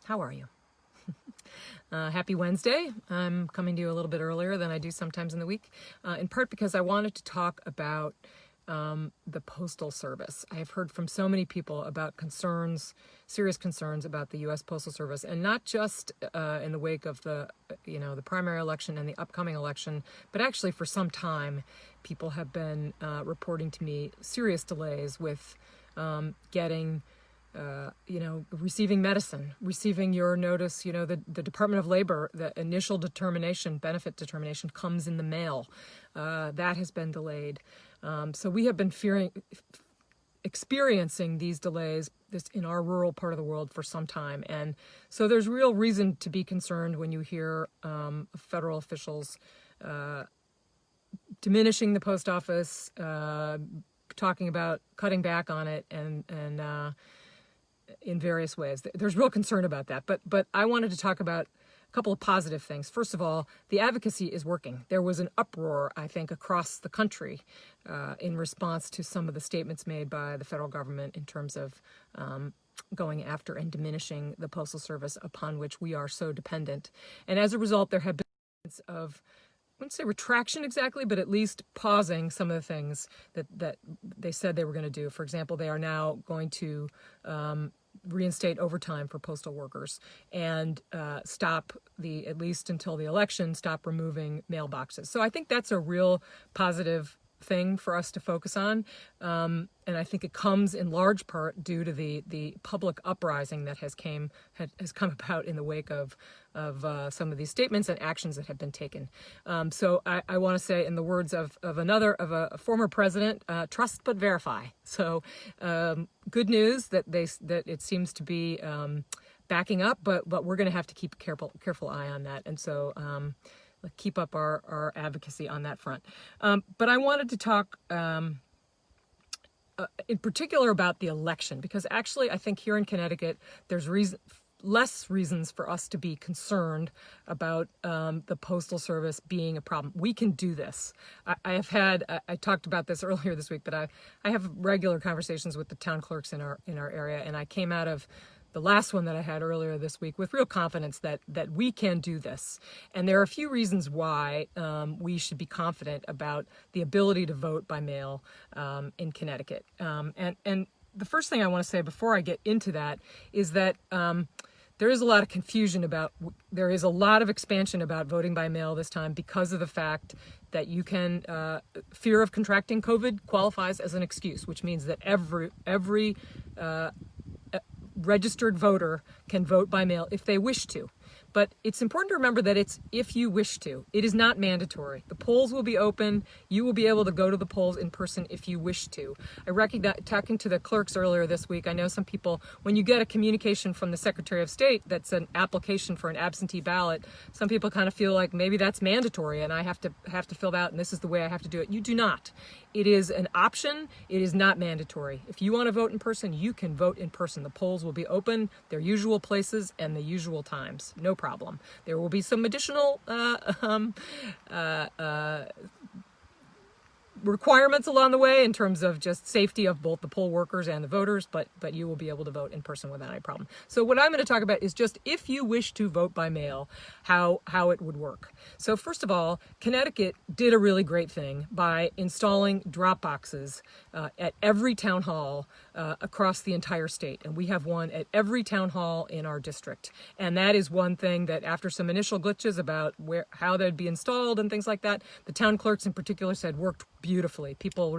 How are you? Happy Wednesday. I'm coming to you a little bit earlier than I do sometimes in the week, in part because I wanted to talk about the Postal Service. I have heard from so many people about concerns, serious concerns about the U.S. Postal Service, and not just in the wake of the primary election and the upcoming election, but actually for some time, people have been reporting to me serious delays with getting receiving medicine, receiving your notice. The Department of Labor, the initial benefit determination comes in the mail. That has been delayed. So we have been experiencing these delays in our rural part of the world for some time. And so there's real reason to be concerned when you hear federal officials diminishing the post office, talking about cutting back on it, and in various ways. There's real concern about that. But I wanted to talk about a couple of positive things. First of all, the advocacy is working. There was an uproar, I think, across the country in response to some of the statements made by the federal government in terms of going after and diminishing the Postal Service, upon which we are so dependent. And as a result, there have been of, I wouldn't say retraction exactly, but at least pausing some of the things that they said they were going to do. For example, they are now going to reinstate overtime for postal workers and stop at least until the election, stop removing mailboxes. So I think that's a real positive thing for us to focus on. And I think it comes in large part due to the public uprising that has come about in the wake of some of these statements and actions that have been taken. So I want to say, in the words of a former president, trust but verify. So good news that it seems to be backing up, but we're going to have to keep a careful eye on that. And so keep up our advocacy on that front. But I wanted to talk in particular about the election, because actually I think here in Connecticut there's less reasons for us to be concerned about the Postal Service being a problem. We can do this. I talked about this earlier this week, but I have regular conversations with the town clerks in our area, and I came out of the last one that I had earlier this week with real confidence that we can do this. And there are a few reasons why we should be confident about the ability to vote by mail in Connecticut. And the first thing I want to say before I get into that is that there is a lot of confusion there is a lot of expansion about voting by mail this time because of the fact that you can, fear of contracting COVID qualifies as an excuse, which means that every registered voter can vote by mail if they wish to. But it's important to remember that it's if you wish to. It is not mandatory. The polls will be open. You will be able to go to the polls in person if you wish to. I recognize, talking to the clerks earlier this week, I know some people, when you get a communication from the Secretary of State that's an application for an absentee ballot, some people kind of feel like maybe that's mandatory and I have to fill that out and this is the way I have to do it. You do not. It is an option. It is not mandatory. If you want to vote in person, you can vote in person. The polls will be open, their usual places and the usual times. No problem. There will be some additional requirements along the way in terms of just safety of both the poll workers and the voters, but you will be able to vote in person without any problem. So what I'm going to talk about is just if you wish to vote by mail, how it would work. So first of all, Connecticut did a really great thing by installing drop boxes at every town hall across the entire state. And we have one at every town hall in our district. And that is one thing that, after some initial glitches about how they'd be installed and things like that, the town clerks in particular said worked beautifully. People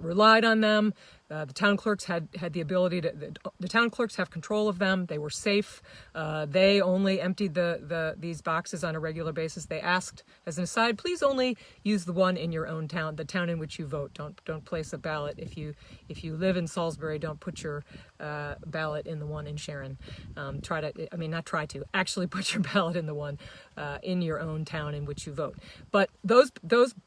relied on them. The town clerks had the ability to. The town clerks have control of them. They were safe. They only emptied these boxes on a regular basis. They asked, as an aside, please only use the one in your own town, the town in which you vote. Don't place a ballot if you live in Salisbury. Don't put your ballot in the one in Sharon. Actually put your ballot in the one in your own town in which you vote. But those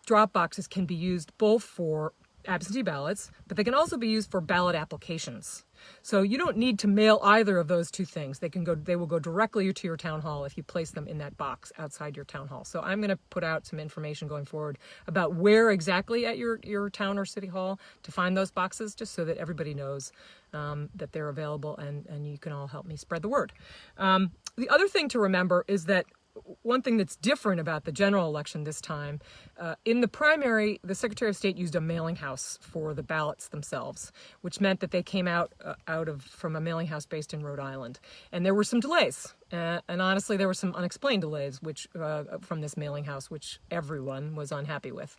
drop boxes can be used both for absentee ballots, but they can also be used for ballot applications. So you don't need to mail either of those two things. They will go directly to your town hall if you place them in that box outside your town hall. So I'm going to put out some information going forward about where exactly at your town or city hall to find those boxes, just so that everybody knows that they're available, and you can all help me spread the word. The other thing to remember is that one thing that's different about the general election this time, in the primary, the Secretary of State used a mailing house for the ballots themselves, which meant that they came out from a mailing house based in Rhode Island. And there were some delays. And honestly, there were some unexplained delays from this mailing house, which everyone was unhappy with.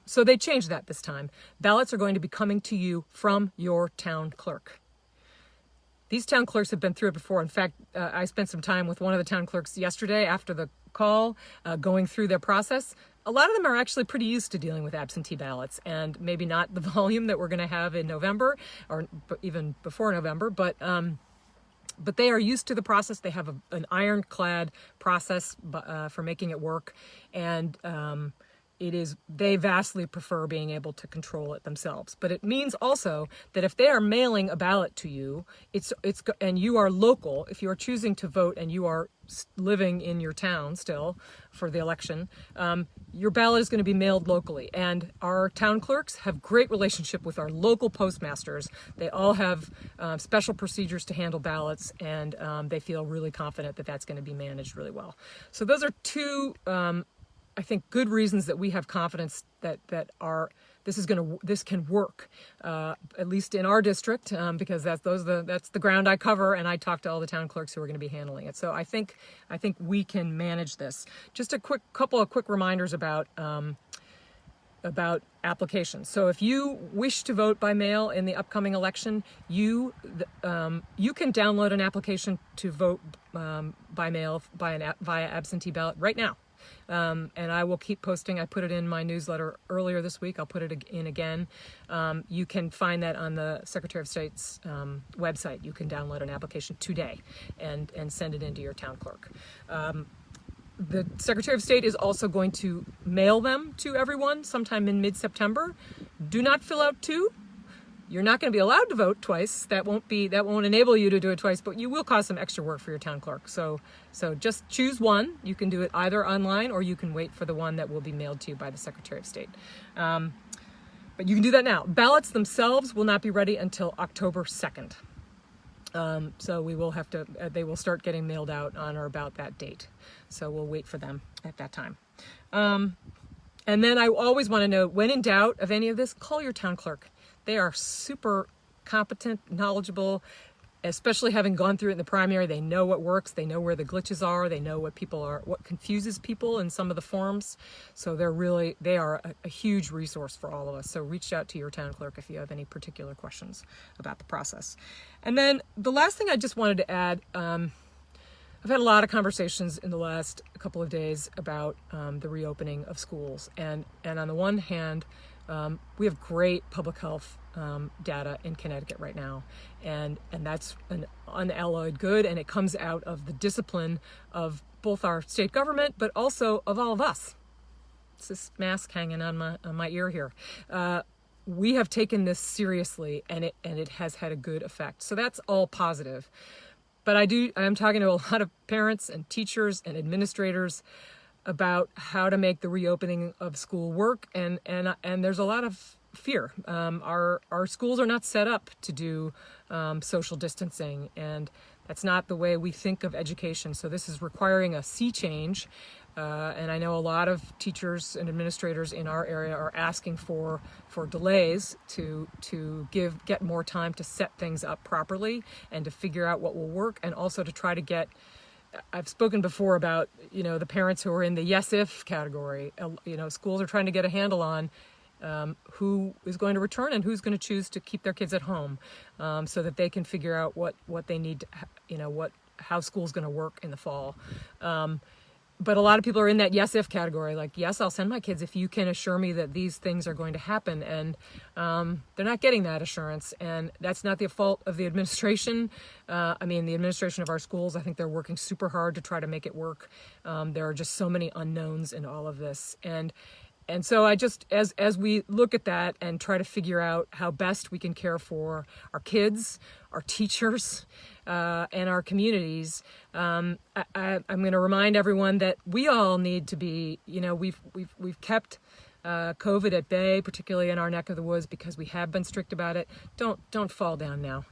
So they changed that this time. Ballots are going to be coming to you from your town clerk. These town clerks have been through it before. In fact, I spent some time with one of the town clerks yesterday after the call, going through their process. A lot of them are actually pretty used to dealing with absentee ballots, and maybe not the volume that we're going to have in November, or even before November, but they are used to the process. They have an ironclad process for making it work, and they vastly prefer being able to control it themselves. But it means also that if they are mailing a ballot to you, and you are local, if you are choosing to vote and you are living in your town still for the election, your ballot is going to be mailed locally. And our town clerks have great relationship with our local postmasters. They all have special procedures to handle ballots, and they feel really confident that that's going to be managed really well. So those are two I think good reasons that we have confidence that this can work, at least in our district, because that's the ground I cover, and I talk to all the town clerks who are going to be handling it. So I think we can manage this. Just a couple of quick reminders about applications. So if you wish to vote by mail in the upcoming election, you can download an application to vote by mail via absentee ballot right now. And I will keep posting. I put it in my newsletter earlier this week. I'll put it in again. You can find that on the Secretary of State's website. You can download an application today and send it into your town clerk. The Secretary of State is also going to mail them to everyone sometime in mid-September. Do not fill out two. You're not going to be allowed to vote twice. That won't enable you to do it twice, but you will cause some extra work for your town clerk. So just choose one. You can do it either online, or you can wait for the one that will be mailed to you by the Secretary of State. But you can do that now. Ballots themselves will not be ready until October 2nd. So we will have to, they will start getting mailed out on or about that date. So we'll wait for them at that time. And then I always want to know, when in doubt of any of this, call your town clerk. They are super competent, knowledgeable, especially having gone through it in the primary. They know what works. They know where the glitches are. They know what confuses people in some of the forms. So they are a huge resource for all of us. So reach out to your town clerk if you have any particular questions about the process. And then the last thing I just wanted to add, I've had a lot of conversations in the last couple of days about the reopening of schools. And on the one hand, we have great public health data in Connecticut right now, and that's an unalloyed good, and it comes out of the discipline of both our state government, but also of all of us. It's this mask hanging on my ear here. We have taken this seriously, and it has had a good effect. So that's all positive. But I'm talking to a lot of parents and teachers and administrators about how to make the reopening of school work, and there's a lot of fear. Our schools are not set up to do social distancing, and that's not the way we think of education. So this is requiring a sea change, and I know a lot of teachers and administrators in our area are asking for delays to get more time to set things up properly and to figure out what will work, and also to try to get. I've spoken before about, the parents who are in the yes if category. Schools are trying to get a handle on who is going to return and who's going to choose to keep their kids at home, so that they can figure out what they need to, how school's going to work in the fall. But a lot of people are in that yes if category, like, yes, I'll send my kids if you can assure me that these things are going to happen. And they're not getting that assurance. And that's not the fault of the administration. The administration of our schools, I think they're working super hard to try to make it work. There are just so many unknowns in all of this. And And so I just, as we look at that and try to figure out how best we can care for our kids, our teachers, and our communities, I'm going to remind everyone that we all need to be, we've kept COVID at bay, particularly in our neck of the woods, because we have been strict about it. Don't fall down now.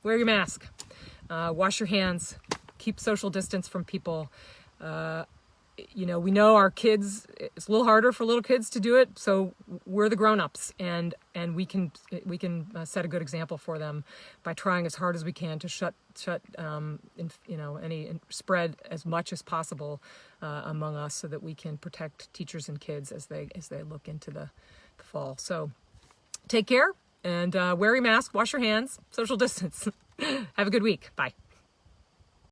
Wear your mask, wash your hands, keep social distance from people. We know our kids, it's a little harder for little kids to do it, so we're the grown-ups, and we can set a good example for them by trying as hard as we can to shut any spread as much as possible among us, so that we can protect teachers and kids as they look into the fall. So take care, and wear your mask, wash your hands, social distance. Have a good week. Bye.